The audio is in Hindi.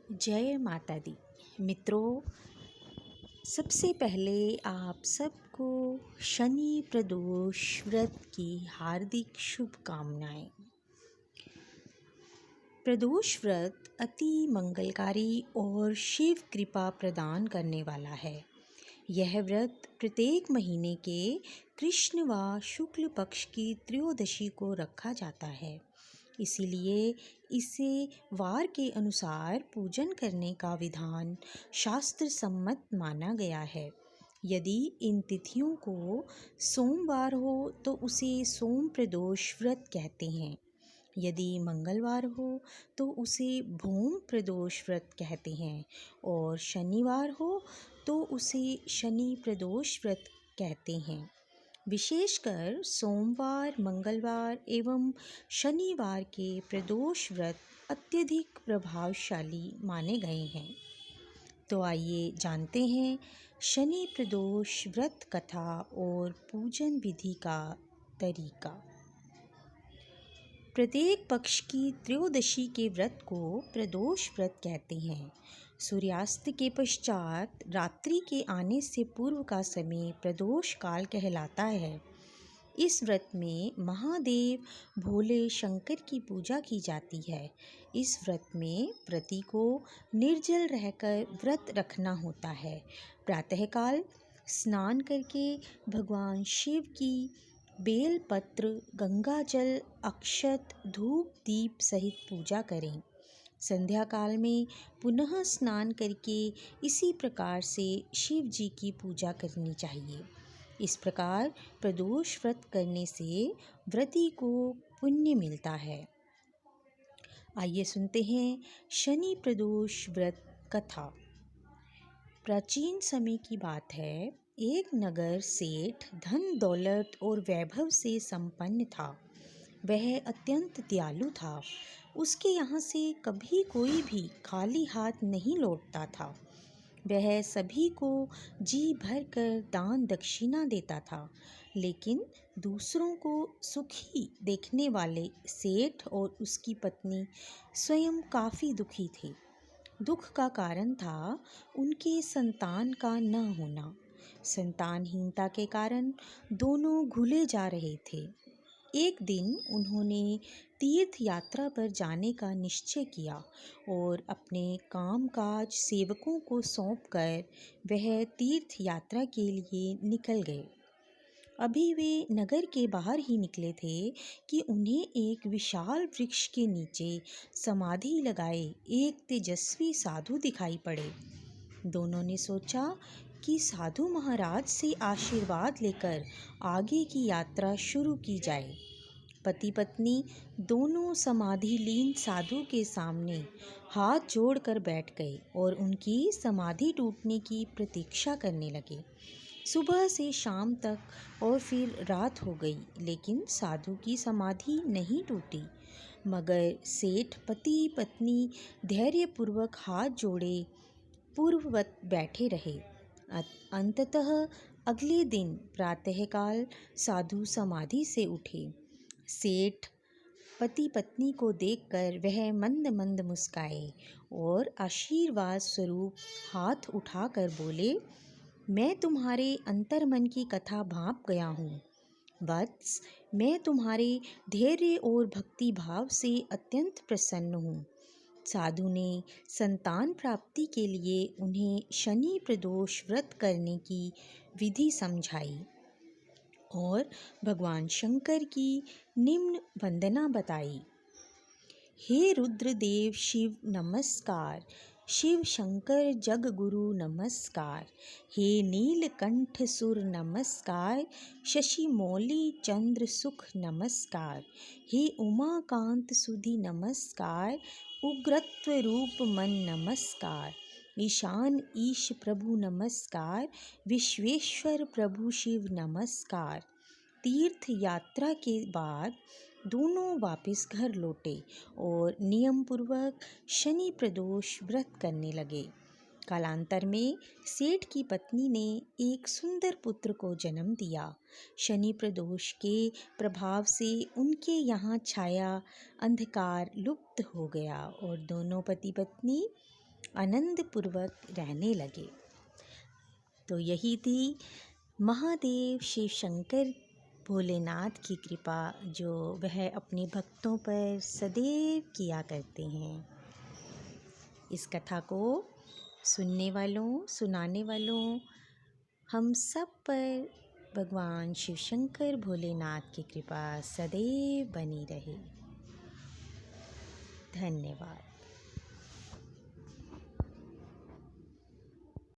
जय माता दी। मित्रों, सबसे पहले आप सबको शनि प्रदोष व्रत की हार्दिक शुभकामनाएं। प्रदोष व्रत अति मंगलकारी और शिव कृपा प्रदान करने वाला है। यह व्रत प्रत्येक महीने के कृष्ण व शुक्ल पक्ष की त्रयोदशी को रखा जाता है। इसीलिए इसे वार के अनुसार पूजन करने का विधान शास्त्र सम्मत माना गया है। यदि इन तिथियों को सोमवार हो तो उसे सोम प्रदोष व्रत कहते हैं। यदि मंगलवार हो तो उसे भूम प्रदोष व्रत कहते हैं और शनिवार हो तो उसे शनि प्रदोष व्रत कहते हैं। विशेषकर सोमवार, मंगलवार एवं शनिवार के प्रदोष व्रत अत्यधिक प्रभावशाली माने गए हैं। तो आइए जानते हैं शनि प्रदोष व्रत कथा और पूजन विधि का तरीका। प्रत्येक पक्ष की त्रयोदशी के व्रत को प्रदोष व्रत कहते हैं। सूर्यास्त के पश्चात रात्रि के आने से पूर्व का समय प्रदोष काल कहलाता है। इस व्रत में महादेव भोले शंकर की पूजा की जाती है। इस व्रत में व्रती को निर्जल रहकर व्रत रखना होता है। प्रातःकाल स्नान करके भगवान शिव की बेल पत्र, गंगा जल, अक्षत, धूप दीप सहित पूजा करें। संध्या काल में पुनः स्नान करके इसी प्रकार से शिव जी की पूजा करनी चाहिए। इस प्रकार प्रदोष व्रत करने से व्रती को पुण्य मिलता है। आइए सुनते हैं शनि प्रदोष व्रत कथा। प्राचीन समय की बात है। एक नगर सेठ धन दौलत और वैभव से संपन्न था। वह अत्यंत दयालु था। उसके यहाँ से कभी कोई भी खाली हाथ नहीं लौटता था। वह सभी को जी भर कर दान दक्षिणा देता था। लेकिन दूसरों को सुखी देखने वाले सेठ और उसकी पत्नी स्वयं काफ़ी दुखी थे। दुख का कारण था उनके संतान का न होना। संतानहीनता के कारण दोनों घुले जा रहे थे। एक दिन उन्होंने तीर्थ यात्रा पर जाने का निश्चय किया और अपने कामकाज सेवकों को सौंपकर वह तीर्थ यात्रा के लिए निकल गए। अभी वे नगर के बाहर ही निकले थे कि उन्हें एक विशाल वृक्ष के नीचे समाधि लगाए एक तेजस्वी साधु दिखाई पड़े। दोनों ने सोचा कि साधु महाराज से आशीर्वाद लेकर आगे की यात्रा शुरू की जाए। पति पत्नी दोनों समाधि लीन साधु के सामने हाथ जोड़कर बैठ गए और उनकी समाधि टूटने की प्रतीक्षा करने लगे। सुबह से शाम तक और फिर रात हो गई, लेकिन साधु की समाधि नहीं टूटी। मगर सेठ पति पत्नी धैर्यपूर्वक हाथ जोड़े पूर्ववत बैठे रहे। अंततः अगले दिन प्रातःकाल साधु समाधि से उठे। सेठ पति पत्नी को देखकर वह मंद मंद मुस्काए और आशीर्वाद स्वरूप हाथ उठाकर बोले, मैं तुम्हारे अंतर्मन की कथा भांप गया हूँ। वत्स, मैं तुम्हारे धैर्य और भक्ति भाव से अत्यंत प्रसन्न हूँ। साधु ने संतान प्राप्ति के लिए उन्हें शनि प्रदोष व्रत करने की विधि समझाई और भगवान शंकर की निम्न वंदना बताई। हे रुद्रदेव शिव नमस्कार। शिव शंकर जग गुरु नमस्कार। हे नीलकंठ सुर नमस्कार। शशि मौली चंद्र सुख नमस्कार। हे उमाकांत सुधि नमस्कार। उग्रत्व रूप मन नमस्कार। ईशान ईश प्रभु नमस्कार। विश्वेश्वर प्रभु शिव नमस्कार। तीर्थ यात्रा के बाद दोनों वापस घर लौटे और नियम पूर्वक शनि प्रदोष व्रत करने लगे। कालांतर में सेठ की पत्नी ने एक सुंदर पुत्र को जन्म दिया। शनि प्रदोष के प्रभाव से उनके यहाँ छाया अंधकार लुप्त हो गया और दोनों पति पत्नी आनंद पूर्वक रहने लगे। तो यही थी महादेव शिव शंकर भोलेनाथ की कृपा, जो वह अपने भक्तों पर सदैव किया करते हैं। इस कथा को सुनने वालों, सुनाने वालों, हम सब पर भगवान शिव शंकर भोलेनाथ की कृपा सदैव बनी रहे। धन्यवाद।